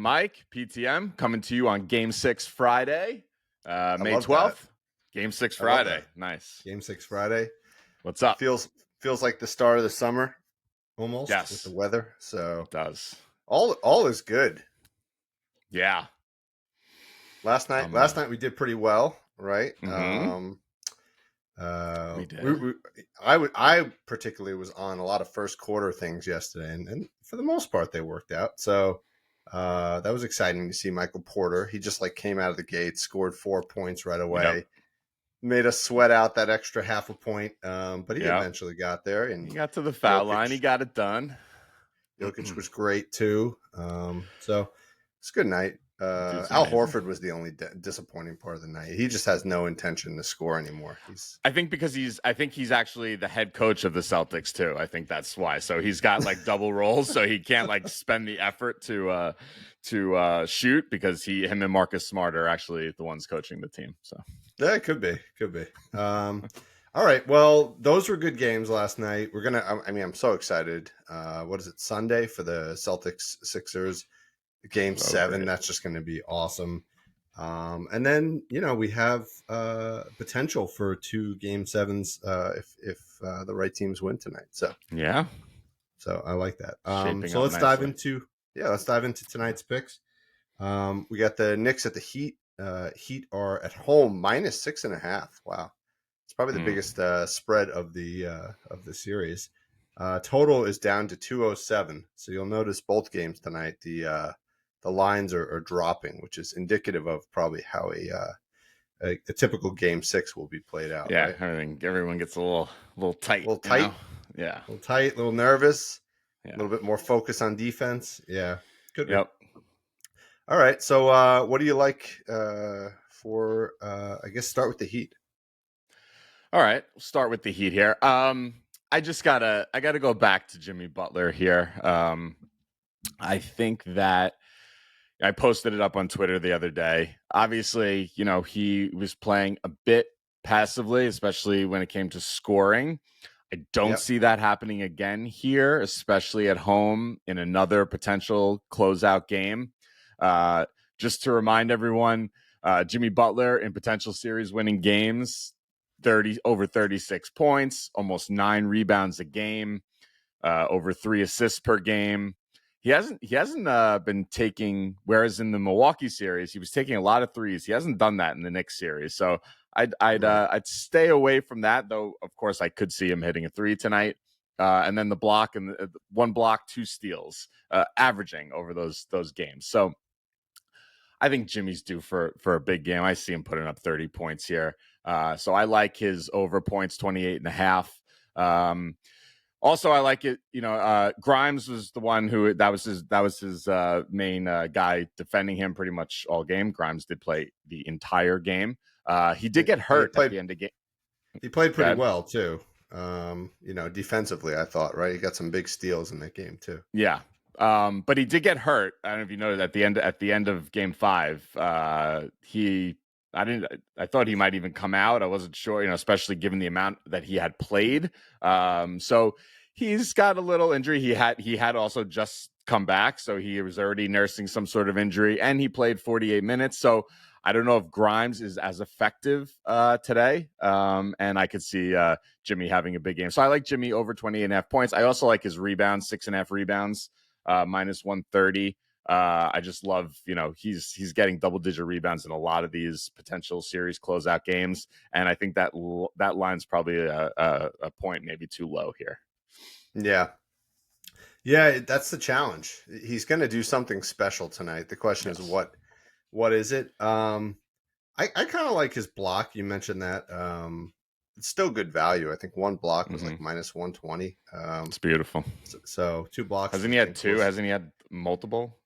Mike, PTM, coming to you on Game 6 Friday, May love 12th. that. Game 6 I love Friday. that. Nice. Game 6 Friday. What's up? Feels like the start of the summer almost Yes. with the weather. So It does. all is good. Yeah. Last night we did pretty well, right? Mhm. We did. I particularly was on a lot of first quarter things yesterday, and for the most part they worked out. So that was exciting to see Michael Porter. He just came out of the gate, scored 4 points right away. Yep. Made us sweat out that extra half a point, but he eventually got there. And he got to the foul line. He got it done. Jokic was great too. So it's a good night. Al Horford was the only disappointing part of the night. He just has no intention to score anymore. I think he's actually the head coach of the Celtics too. I think that's why. So he's got double roles, so he can't spend the effort to shoot because him and Marcus Smart are actually the ones coaching the team. So yeah, it could be. All right. Well, those were good games last night. I'm so excited. What is it? Sunday for the Celtics Sixers Game 7. Great. That's just going to be awesome. And then, we have potential for 2 Game 7s if the right teams win tonight. So yeah. So I like that. So let's dive into tonight's picks. We got the Knicks at the Heat. Heat are at home -6.5. Wow. It's probably the biggest spread of the series. Total is down to 207. So you'll notice both games tonight, the lines are dropping, which is indicative of probably how a typical Game 6 will be played out. Yeah, right? Everyone gets a little tight. A little tight. You know? Yeah. A little tight, a little nervous. Yeah. A little bit more focus on defense. Yeah. Good. Yep. All right. So what do you like for I guess start with the Heat? All right. We'll start with the Heat here. I gotta go back to Jimmy Butler here. I think that I posted it up on Twitter the other day. Obviously, he was playing a bit passively, especially when it came to scoring. I don't see that happening again here, especially at home in another potential closeout game. Just to remind everyone, Jimmy Butler in potential series winning games, over 36 points, almost 9 rebounds a game, over 3 assists per game. He hasn't been taking, whereas in the Milwaukee series, he was taking a lot of threes. He hasn't done that in the Knicks series. So I'd stay away from that, though. Of course, I could see him hitting a 3 tonight. And then the block and 1 block, 2 steals, averaging over those games. So I think Jimmy's due for a big game. I see him putting up 30 points here. So I like his over points, 28.5. Also, I like it. Grimes was the one who that was his main guy defending him pretty much all game. Grimes did play the entire game. He did get hurt at the end of the game. He played pretty well too. Defensively, I thought, right? He got some big steals in that game too. Yeah. But he did get hurt. I don't know if you noticed at the end of Game 5. I thought he might even come out. I wasn't sure, especially given the amount that he had played. So he's got a little injury. He had also just come back, so he was already nursing some sort of injury, and he played 48 minutes. So I don't know if Grimes is as effective today. And I could see Jimmy having a big game. So I like Jimmy over 28.5 points. I also like his rebounds, 6.5 rebounds, -130. I just love, he's getting double-digit rebounds in a lot of these potential series closeout games, and I think that line's probably a point maybe too low here. Yeah, that's the challenge. He's going to do something special tonight. The question is what is it? I kind of like his block. You mentioned that. It's still good value. I think 1 block was -120. It's beautiful. So 2 blocks. Hasn't he had 2? Hasn't he had multiple?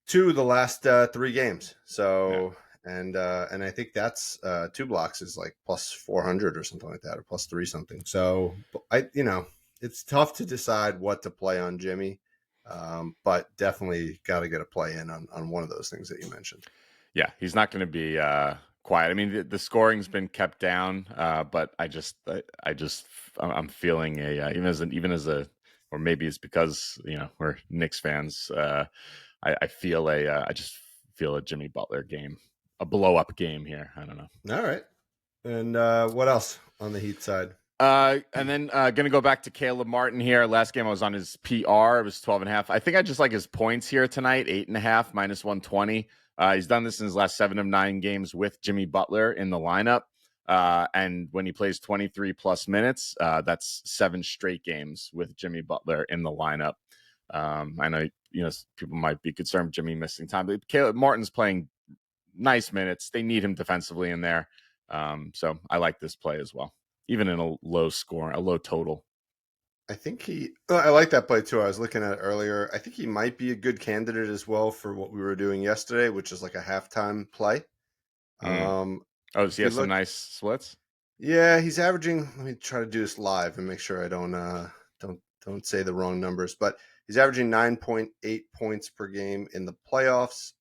2 the last 3 games. So and I think that's 2 blocks is plus 400 or something like that, or plus 3 something. So it's tough to decide what to play on Jimmy, but definitely got to get a play in on one of those things that you mentioned. Yeah, he's not going to be quiet. I mean, the scoring's been kept down, but I'm feeling even as a, or maybe it's because we're Knicks fans. I feel I just feel a Jimmy Butler game, a blow up game here. I don't know. All right. And what else on the Heat side? And then gonna go back to Caleb Martin here. Last game I was on his PR. It was 12.5. I think I just like his points here tonight. 8.5 minus 120. He's done this in his last 7 of 9 games with Jimmy Butler in the lineup. And when he plays 23 plus minutes, that's 7 straight games with Jimmy Butler in the lineup. I know people might be concerned with Jimmy missing time, but Caleb Martin's playing nice minutes. They need him defensively in there. So I like this play as well, even in a low score, a low total. I think I like that play too. I was looking at it earlier. I think he might be a good candidate as well for what we were doing yesterday, which is like a halftime play. Oh, does he have some nice splits? Yeah, he's averaging. Let me try to do this live and make sure I don't say the wrong numbers. But he's averaging 9.8 points per game in the playoffs.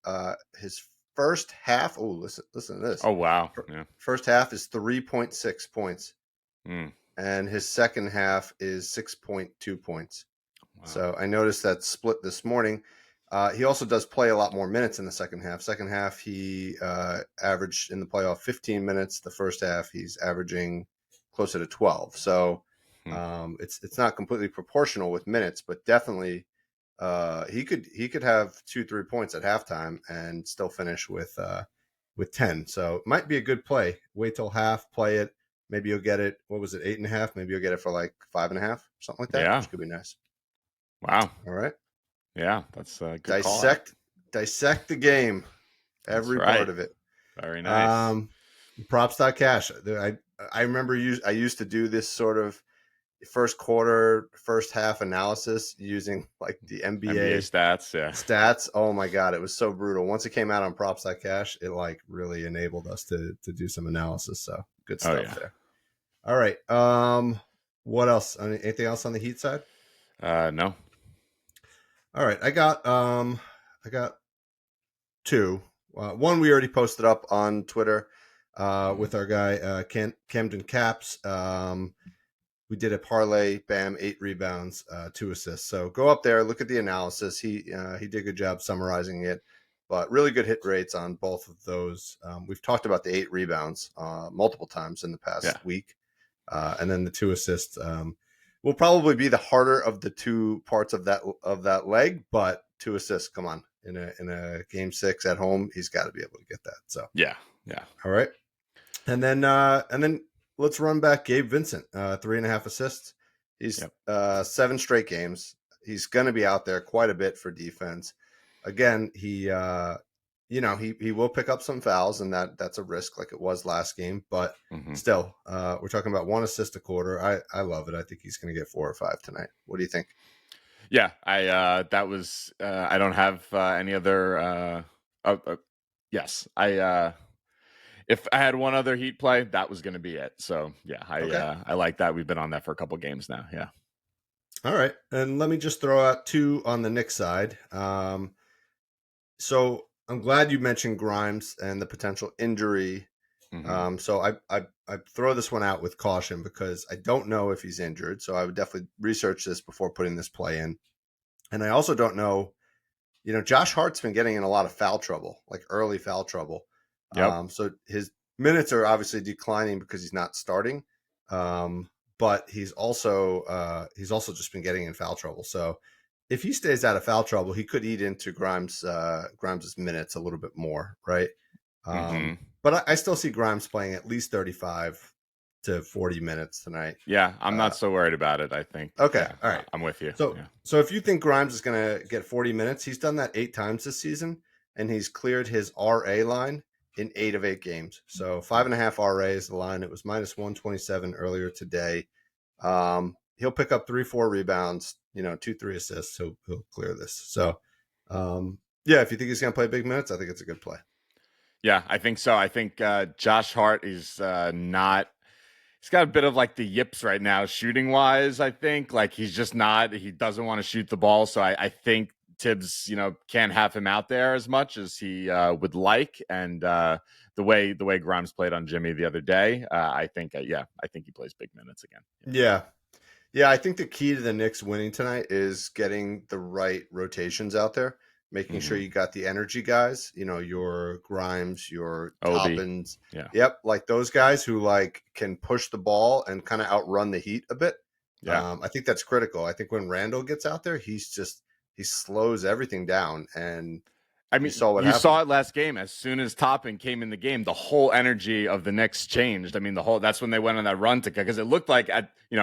His first half. Oh, listen to this. Oh wow! Yeah. First half is 3.6 points. Mm. And his second half is 6.2 points. Wow. So I noticed that split this morning. He also does play a lot more minutes in the second half. Second half, he averaged in the playoff 15 minutes. The first half, he's averaging closer to 12. So it's not completely proportional with minutes, but definitely he could have 2-3 points at halftime and still finish with 10. So it might be a good play. Wait till half, play it. Maybe you'll get it. What was it? 8.5. Maybe you'll get it for like 5.5, something like that. Yeah, which could be nice. Wow. All right. Yeah, that's a good dissect the game, every part of it. Very nice. Props.cash. I remember I used to do this sort of first quarter, first half analysis using like the NBA stats. Yeah. Stats. Oh my God, it was so brutal. Once it came out on props.cash, it like really enabled us to do some analysis. So good stuff there. All right. What else? Anything else on the Heat side? No. All right. I got 2. One we already posted up on Twitter with our guy Camden Caps. We did a parlay, bam, 8 rebounds, 2 assists. So go up there, look at the analysis. He did a good job summarizing it, but really good hit rates on both of those. We've talked about the 8 rebounds multiple times in the past week, and then the 2 assists will probably be the harder of the 2 parts of that leg. But 2 assists, come on, in a game 6 at home, he's got to be able to get that. So yeah. All right, and then let's run back Gabe Vincent, 3.5 assists. He's 7 straight games. He's going to be out there quite a bit for defense. Again, he will pick up some fouls, and that's a risk like it was last game. But still, we're talking about 1 assist a quarter. I love it. I think he's going to get 4 or 5 tonight. What do you think? Yeah, I don't have any other. Yes, if I had one other Heat play, that was going to be it. So yeah, I like that. We've been on that for a couple games now. Yeah. All right, and let me just throw out 2 on the Knicks side. So I'm glad you mentioned Grimes and the potential injury. So I throw this one out with caution because I don't know if he's injured. So I would definitely research this before putting this play in. And I also don't know. Josh Hart's been getting in a lot of foul trouble, like early foul trouble. Yep. So his minutes are obviously declining because he's not starting. But he's also just been getting in foul trouble. So if he stays out of foul trouble, he could eat into Grimes's minutes a little bit more, right? But I still see Grimes playing at least 35 to 40 minutes tonight. Yeah, I'm not so worried about it, I think. Okay, yeah, all right. I'm with you. So if you think Grimes is going to get 40 minutes, he's done that 8 times this season, and he's cleared his RA line in 8 of 8 games. So 5.5 RA is the line. It was minus 127 earlier today. He'll pick up 3-4 rebounds, 2-3 assists. He'll clear this. So, if you think he's going to play big minutes, I think it's a good play. Yeah, I think so. I think Josh Hart is not. He's got a bit of like the yips right now, shooting wise. I think like he's just not. He doesn't want to shoot the ball. So I think Tibbs, can't have him out there as much as he would like. And the way Grimes played on Jimmy the other day, I think he plays big minutes again. Yeah. I think the key to the Knicks winning tonight is getting the right rotations out there. making sure Mm-hmm. you got the energy guys, your Grimes, your Obi. Toppins. Yeah. Yep, like those guys who like can push the ball and kind of outrun the Heat a bit. Yeah. I think that's critical. I think when Randall gets out there, he slows everything down, and I you mean, saw what you happened. saw it last game. As soon as Toppin came in the game, the whole energy of the Knicks changed. I mean, that's when they went on that run to, because it looked like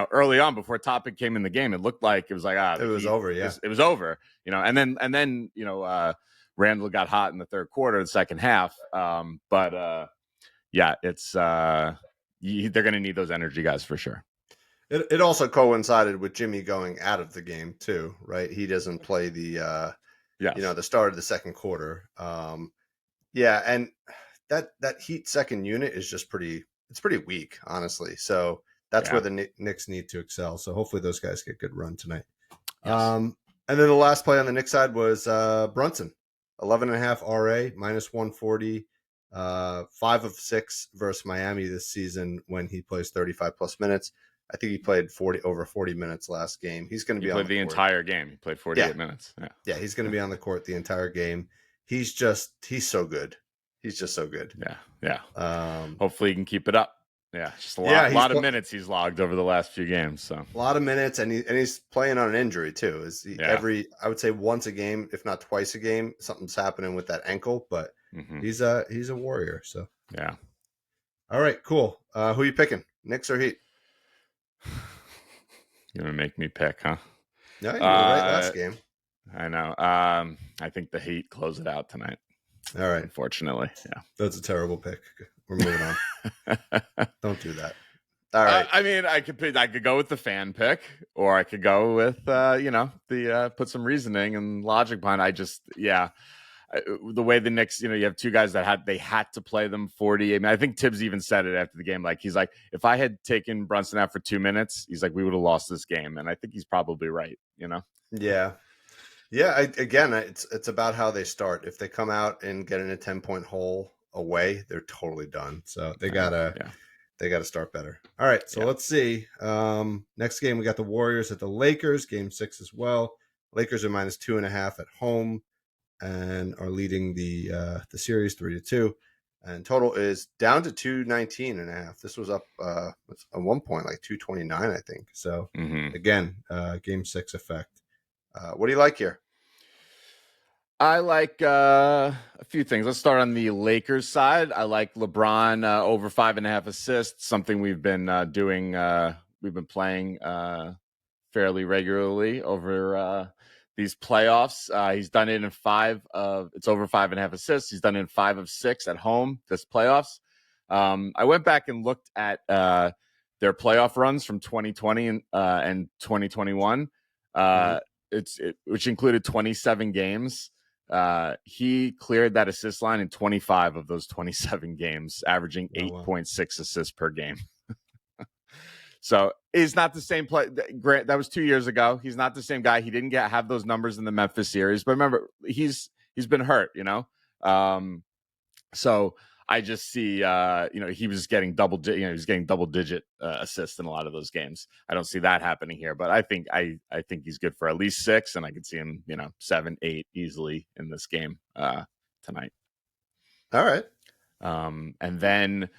early on before Toppin came in the game, it looked like it was like It the was Heat. over, yeah. It was over. And then Randall got hot in the third quarter, the second half. Yeah, it's they're going to need those energy guys for sure. It also coincided with Jimmy going out of the game too, right? He doesn't play the Yes. the start of the second quarter. Yeah, and that Heat second unit is just pretty weak, honestly. So that's where the Knicks need to excel. So hopefully those guys get good run tonight. Yes. And then the last play on the Knicks side was Brunson, 11.5 RA, minus 140, 5 of 6 versus Miami this season when he plays 35 plus minutes. I think he played over 40 minutes last game. He's going to be on the court. Entire game. He played 48 minutes. Yeah, he's going to be on the court the entire game. He's so good. He's just so good. Yeah. Hopefully he can keep it up. Yeah, just a lot of minutes he's logged over the last few games. So a lot of minutes, and he's playing on an injury too. I would say once a game, if not twice a game, something's happening with that ankle. But he's a warrior. So yeah. All right, cool. Who are you picking? Knicks or Heat? You're gonna make me pick, huh? No, you were right last game. I know. I think the Heat close it out tonight. All right. Unfortunately, yeah. That's a terrible pick. We're moving on. Don't do that. All right. I mean, I could go with the fan pick, or I could go with put some reasoning and logic behind. The way the Knicks, you have two guys that had to play them 40. I mean, I think Tibbs even said it after the game. Like, he's like, if I had taken Brunson out for 2 minutes, he's like, we would have lost this game. And I think he's probably right, Yeah. Yeah. Again, it's about how they start. If they come out and get in a 10-point hole away, they're totally done. So they gotta start better. All right. So let's see. Next game, we got the Warriors at the Lakers, game 6 as well. Lakers are minus 2.5 at home and are leading the series 3-2, and total is down to 219.5. This was up at one point like 229, I think. So again, game 6 effect. What do you like here? I like a few things. Let's start on the Lakers side. I like LeBron over 5.5 assists, something we've been doing. We've been playing fairly regularly over these playoffs. He's done it in it's over 5.5 assists. He's done it in 5 of 6 at home this playoffs. I went back and looked at their playoff runs from 2020 and 2021, which included 27 games. He cleared that assist line in 25 of those 27 games, averaging 8.6 assists per game. So he's not the same play. Grant, that was 2 years ago. He's not the same guy. He didn't have those numbers in the Memphis series, but remember, he's been hurt. So I just see, he was getting double digit assists in a lot of those games. I don't see that happening here, but I think he's good for at least 6, and I could see him, 7, 8 easily in this game tonight. All right. And then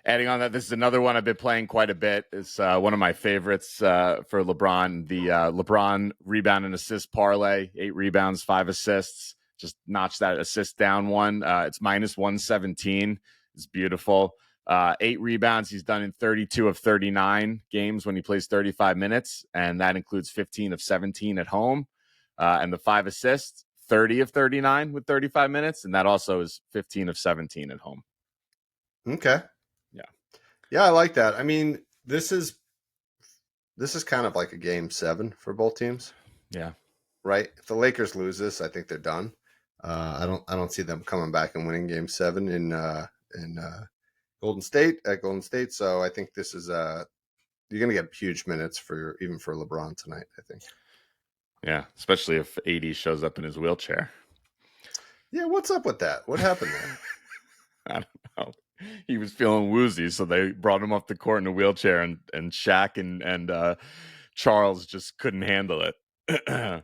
adding on that, this is another one I've been playing quite a bit. It's one of my favorites for LeBron. The LeBron rebound and assist parlay, 8 rebounds, 5 assists. Just notch that assist down one. It's minus 117. It's beautiful. 8 rebounds he's done in 32 of 39 games when he plays 35 minutes, and that includes 15 of 17 at home. And the 5 assists, 30 of 39 with 35 minutes, and that also is 15 of 17 at home. Okay. Yeah, I like that. I mean, this is kind of like a game 7 for both teams. Yeah. Right. If the Lakers lose this, I think they're done. I don't see them coming back and winning game 7 in Golden State at Golden State. So I think this is you're going to get huge minutes even for LeBron tonight, I think. Yeah, especially if AD shows up in his wheelchair. Yeah, what's up with that? What happened there? I don't know. He was feeling woozy, so they brought him off the court in a wheelchair, and Shaq and Charles just couldn't handle it.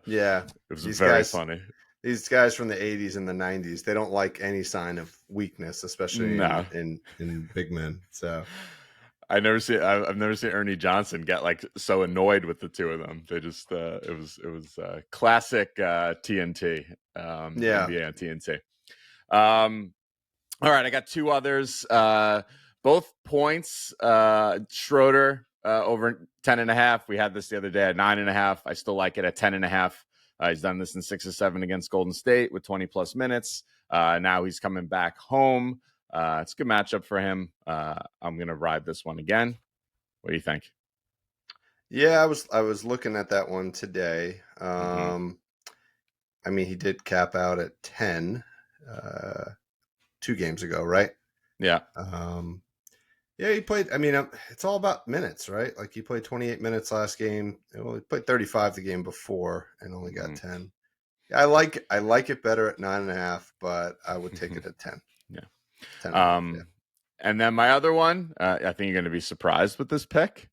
Yeah, it was very funny. these guys from the 80s and the 90s, they don't like any sign of weakness, especially No. in big men. So I've never seen Ernie Johnson get like so annoyed with the two of them. They just it was classic TNT, yeah, NBA on TNT. All right, I got two others. Both points. Schroeder over 10.5. We had this the other day at 9.5. I still like it at 10.5. He's done this in 6 or 7 against Golden State with 20 plus minutes. Now he's coming back home. It's a good matchup for him. I'm gonna ride this one again. What do you think? yeah. I was looking at that one today. Mm-hmm. I mean, he did cap out at 10 2 games ago, right? Yeah. Um, yeah, he played. I mean, it's all about minutes, right? Like he played 28 minutes last game. Well, he played 35 the game before and only got 10. Yeah, I like it better at 9.5, but I would take it at 10. Yeah. 10.5. Yeah. And then my other one, I think you're going to be surprised with this pick.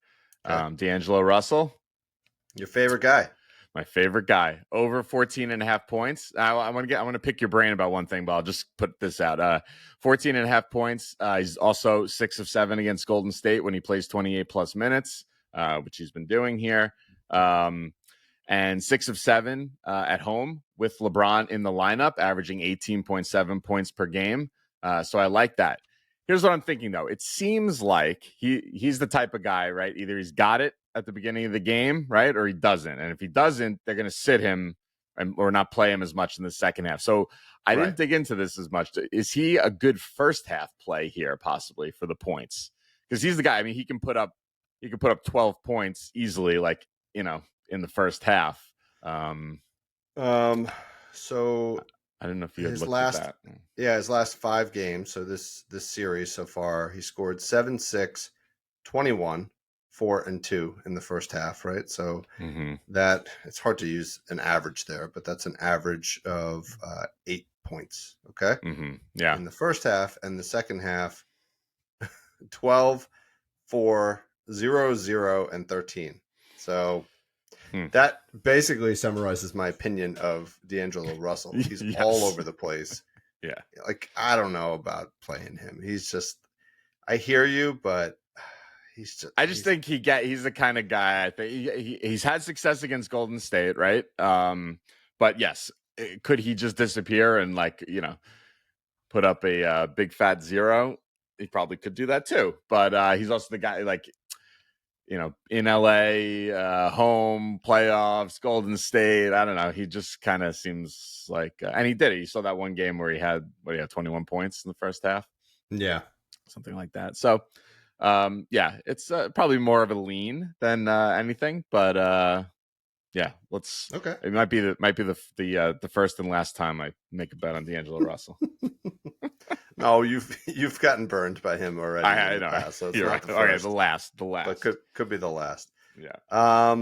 Okay. D'Angelo Russell, Your favorite guy. my favorite guy, over 14.5 points. I want to pick your brain about one thing, but I'll just put this out. 14.5 points. He's also 6 of 7 against Golden State when he plays 28 plus minutes, which he's been doing here. And 6 of 7 at home with LeBron in the lineup, averaging 18.7 points per game. So I like that. Here's what I'm thinking, though. It seems like he's the type of guy, right? Either he's got it at the beginning of the game, right, or he doesn't. And if he doesn't, they're going to sit him or not play him as much in the second half. So I Right. didn't dig into this as much. Is he a good first half play here, possibly for the points? Because he's the guy. I mean, he can put up 12 points easily, like in the first half. So I don't know if you had his looked at last that. his last 5 games, so this series so far, he scored 7, 6, 21, 4 and 2 in the first half, right? So Mm-hmm. that it's hard to use an average there, but that's an average of 8 points, okay? Mm-hmm. Yeah. In the first half, and the second half 12, 4, 0, 0 and 13. So that basically summarizes my opinion of D'Angelo Russell. He's Yes. all over the place. Yeah. Like, I don't know about playing him. He's just, I hear you, but I just think he's the kind of guy. I think he's had success against Golden State, right? But yes, could he just disappear and put up a big fat 0? He probably could do that too. But he's also the guy in LA, home playoffs, Golden State. I don't know. He just kind of seems like, and he did it. You saw that one game where he had 21 points in the first half, yeah, something like that. So, yeah, it's probably more of a lean than anything, but yeah, okay. It might be the first and last time I make a bet on D'Angelo Russell. No, you've gotten burned by him already in the know. past, so it's You're not right. the Okay, first. the last, But could be the last. Yeah. Are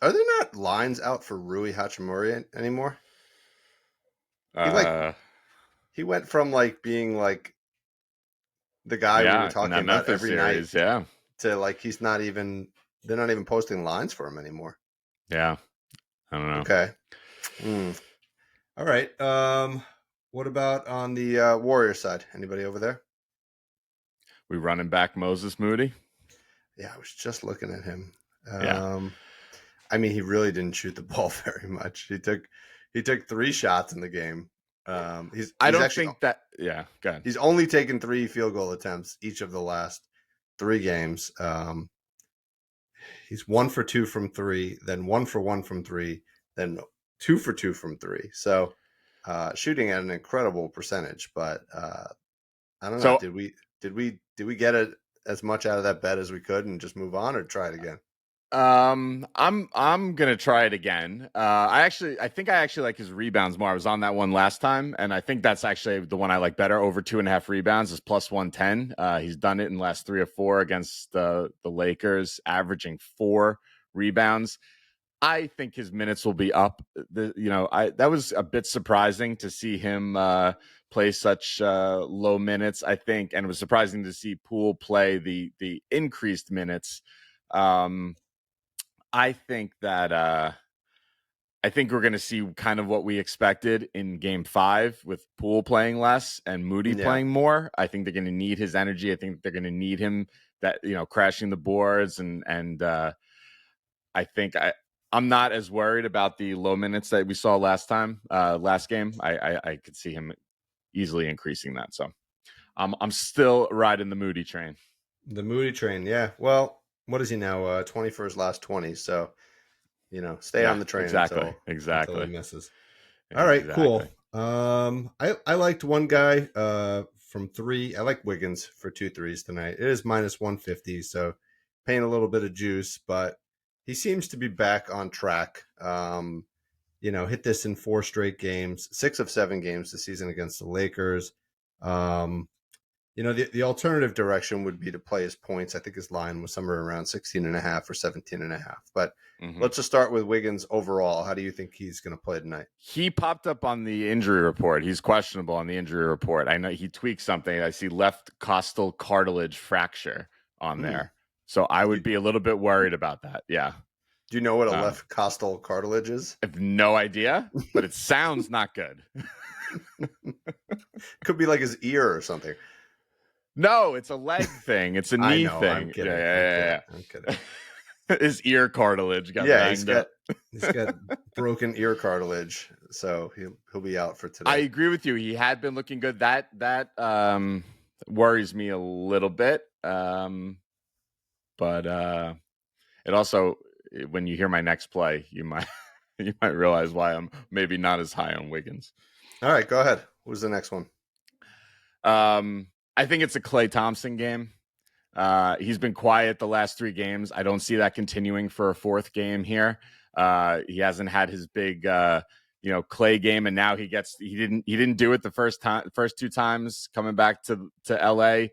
there not lines out for Rui Hachimura anymore? He went from like being like the guy we were Yeah, in talking that about Memphis every series, night yeah. to like they're not even posting lines for him anymore. Yeah. I don't know. Okay. All right. What about on the Warrior side? Anybody over there? We running back Moses Moody? Yeah, I was just looking at him. Yeah. I mean, he really didn't shoot the ball very much. He took 3 shots in the game. He's I don't actually, think that. Yeah, go ahead. he's only taken 3 field goal attempts each of the last 3 games. He's 1 for 2 from 3, then 1 for 1 from 3, then 2 for 2 from 3. So shooting at an incredible percentage. But I don't know. So Did we get it as much out of that bet as we could and just move on, or try it again? I'm gonna try it again. I think I actually like his rebounds more. I was on that one last time, and I think that's actually the one I like better. Over 2.5 rebounds is plus 110. He's done it in the last 3 or 4 against the Lakers, averaging 4 rebounds. I think his minutes will be up. That was a bit surprising to see him play such low minutes, I think, and it was surprising to see Poole play the increased minutes. I think that I think we're going to see kind of what we expected in Game 5 with Poole playing less and Moody Yeah. playing more. I think they're going to need his energy. I think they're going to need him crashing the boards and I think I'm not as worried about the low minutes that we saw last game. I could see him easily increasing that. So I'm still riding the Moody train. The Moody train, yeah. Well, what is he now? 20 for his last 20. So, stay on the train exactly. until he misses. All right, cool. I liked one guy from 3. I like Wiggins for 2 threes tonight. It is minus 150, so paying a little bit of juice, but he seems to be back on track. Hit this in 4 straight games, 6 of 7 games this season against the Lakers. The alternative direction would be to play his points. I think his line was somewhere around 16.5 or 17.5. But let's just start with Wiggins overall. How do you think he's going to play tonight? He popped up on the injury report. He's questionable on the injury report. I know he tweaked something. I see left costal cartilage fracture on there. So I would be a little bit worried about that. Yeah. Do you know what a left costal cartilage is? I have no idea, but it sounds not good. Could be like his ear or something. No, it's a leg thing. It's a knee thing. I'm kidding. Yeah. I'm kidding. His ear cartilage got banged up. He's got broken ear cartilage, so he'll be out for today. I agree with you. He had been looking good. That worries me a little bit. But it also, when you hear my next play, you might realize why I'm maybe not as high on Wiggins. All right, go ahead. Who's the next one? I think it's a Klay Thompson game. He's been quiet the last 3 games. I don't see that continuing for a 4th game here. He hasn't had his big Klay game, and now he didn't do it the first 2 times coming back to LA,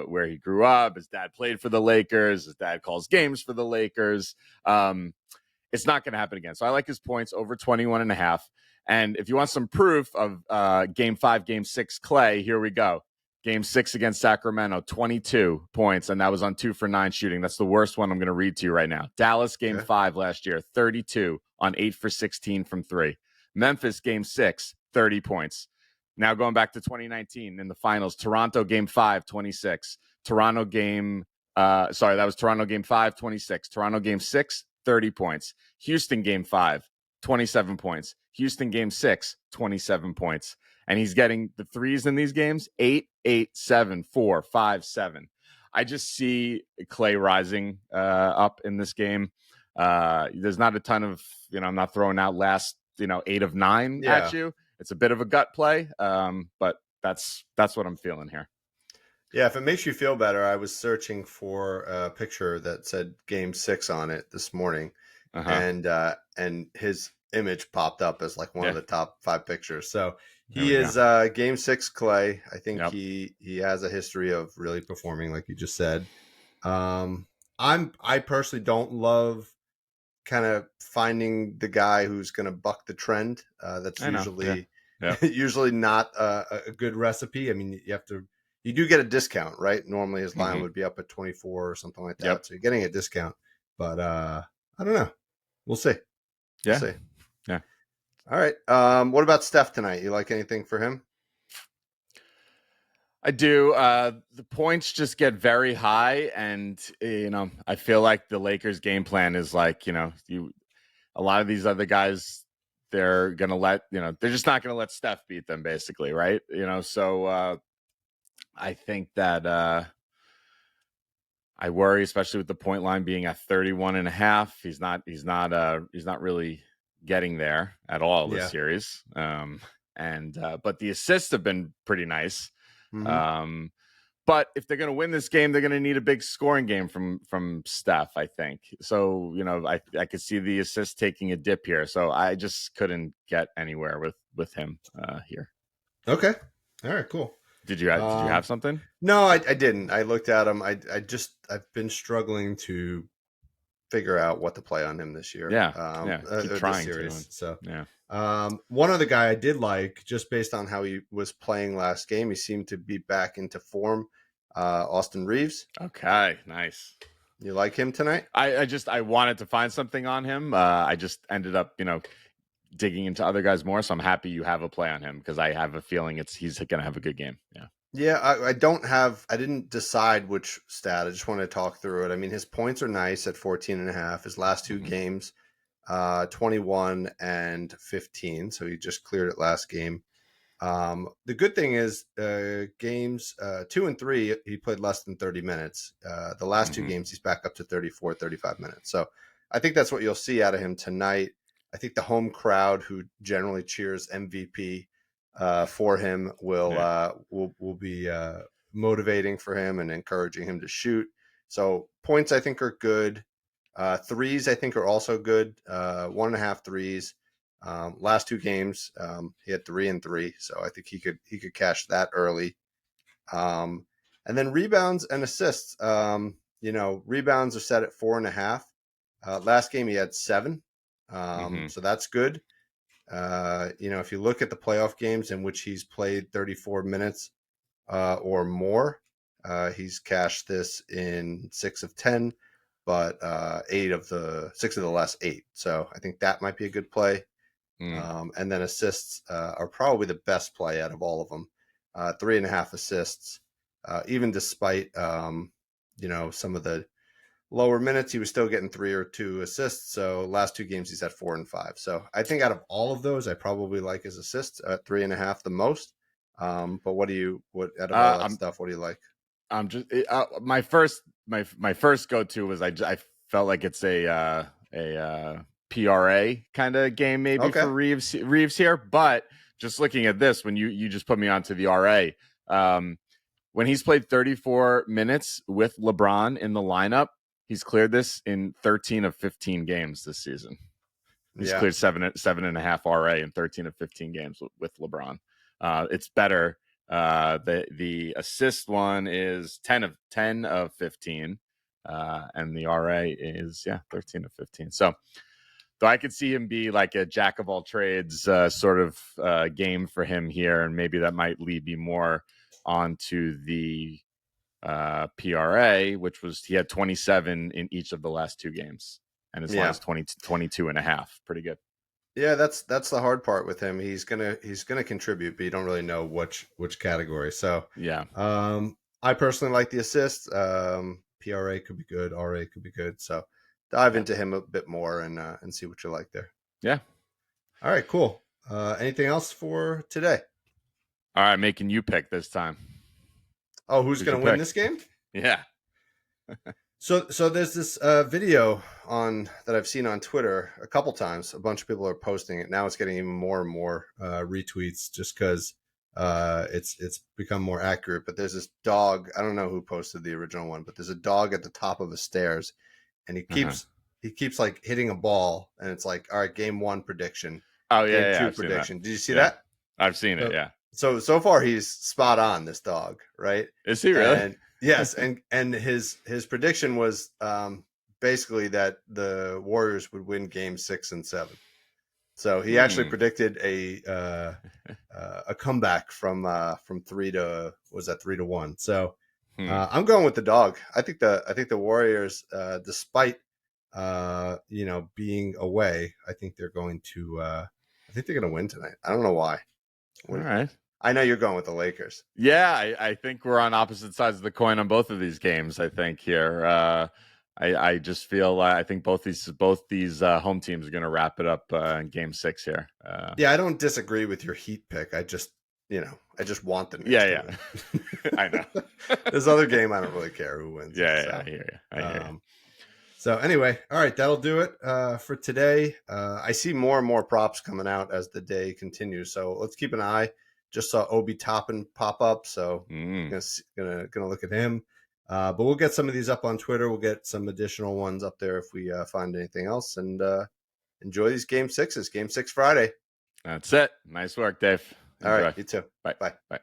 where he grew up. His dad played for the Lakers. His dad calls games for the Lakers. It's not going to happen again. So I like his points over 21.5. And if you want some proof of Game 5, Game 6 Klay, here we go. Game 6 against Sacramento, 22 points, and that was on 2 for 9 shooting. That's the worst one I'm going to read to you right now. Dallas, Game 5 last year, 32 on 8 for 16 from 3. Memphis, Game 6, 30 points. Now going back to 2019 in the finals, Toronto, Game 5, 26. Toronto, Game 5, 26. Toronto, Game 6, 30 points. Houston, Game 5, 27 points. Houston, Game 6, 27 points. And he's getting the threes in these games, 8, 8, 7, 4, 5, 7. I just see Klay rising up in this game. There's not a ton of, I'm not throwing out last, 8 of 9 at you. It's a bit of a gut play, but that's what I'm feeling here. Yeah, if it makes you feel better, I was searching for a picture that said Game 6 on it this morning, and his image popped up as like one of the top 5 pictures. So he is Game 6 Klay. I think he has a history of really performing, like you just said. I personally don't love kind of finding the guy who's going to buck the trend. That's usually not a good recipe. I mean, you do get a discount, right? Normally his line would be up at 24 or something like that. So you're getting a discount, but I don't know. We'll see. We'll see. Yeah. All right. What about Steph tonight? You like anything for him? I do. The points just get very high, and I feel like the Lakers' game plan is like, a lot of these other guys, they're gonna they're just not gonna let Steph beat them, basically, right? So I think that I worry, especially with the point line being at 31.5. He's not really getting there at all this series. But the assists have been pretty nice. But if they're going to win this game, they're going to need a big scoring game from Steph, I think. So, I could see the assist taking a dip here. So I just couldn't get anywhere with him here. Okay. All right, cool. Did you have something? No, I didn't. I looked at him. I've been struggling to figure out what to play on him this year. Keep trying series. So yeah. One other guy I did like, just based on how he was playing last game, he seemed to be back into form. Austin Reeves. Okay, nice. You like him tonight? I wanted to find something on him. I just ended up, digging into other guys more. So I'm happy you have a play on him because I have a feeling he's going to have a good game. Yeah. Yeah, I didn't decide which stat. I just want to talk through it. I mean, his points are nice at 14.5. His last two games, 21 and 15. So he just cleared it last game. The good thing is games 2 and 3, he played less than 30 minutes. The last two games, he's back up to 34, 35 minutes. So I think that's what you'll see out of him tonight. I think the home crowd, who generally cheers MVP for him, will be motivating for him and encouraging him to shoot. So points, I think, are good. Threes, I think, are also good. 1.5 threes. Last two games, he had 3 and 3, so I think he could cash that early. And then rebounds and assists. Rebounds are set at 4.5. Last game he had 7, so that's good. If you look at the playoff games in which he's played 34 minutes or more, he's cashed this in 6 of 10, but 6 of the last 8. So I think that might be a good play. And then assists are probably the best play out of all of them. 3.5 assists, even despite some of the lower minutes, he was still getting 3 or 2 assists. So last 2 games he's at 4 and 5. So I think out of all of those, I probably like his assists at 3.5 the most. But what out of all that stuff, what do you like? I'm just my first go-to was I felt like it's a PRA kind of game maybe for Reeves here, but just looking at this, when you just put me onto the RA, when he's played 34 minutes with LeBron in the lineup, he's cleared this in 13 of 15 games this season. He's cleared 7.5 RA in 13 of 15 games with LeBron. It's better. The assist one is 10 of 15, and the RA is 13 of 15. So though I could see him be like a jack of all trades sort of game for him here, and maybe that might lead me more onto the PRA, which was he had 27 in each of the last 2 games, and his last 22 and a half. Pretty good. Yeah, that's the hard part with him. He's gonna contribute, but you don't really know which category. So I personally like the assists. PRA could be good, RA could be good. So dive into him a bit more and see what you like there. Yeah. All right, cool. Anything else for today? All right, making you pick this time. Oh, who's going to win this game? Yeah. So there's this video that I've seen on Twitter a couple times. A bunch of people are posting it. Now it's getting even more and more retweets just because it's become more accurate. But there's this dog. I don't know who posted the original one, but there's a dog at the top of the stairs, and he keeps like hitting a ball, and it's like, all right, game 1 prediction. Oh yeah, game 2 prediction. Did you see that? I've seen it. Yeah. So far he's spot on, this dog, right? Is he really? And, yes, and his prediction was basically that the Warriors would win game 6 and 7. So he actually predicted a comeback from 3 to 1. So I'm going with the dog. I think the Warriors, despite being away, I think they're going to win tonight. I don't know why. All right. I know you're going with the Lakers. Yeah, I think we're on opposite sides of the coin on both of these games. I think here, I just feel I think both these home teams are going to wrap it up in Game 6 here. Yeah, I don't disagree with your Heat pick. I just want the Knicks. Yeah. I know. This other game, I don't really care who wins. Yeah, I hear you. So anyway, all right, that'll do it for today. I see more and more props coming out as the day continues, so let's keep an eye. Just saw Obi Toppin pop up, so gonna look at him. But we'll get some of these up on Twitter. We'll get some additional ones up there if we find anything else. And enjoy these Game 6s. Game 6 Friday. That's it. Nice work, Dave. Enjoy. All right, you too. Bye. Bye.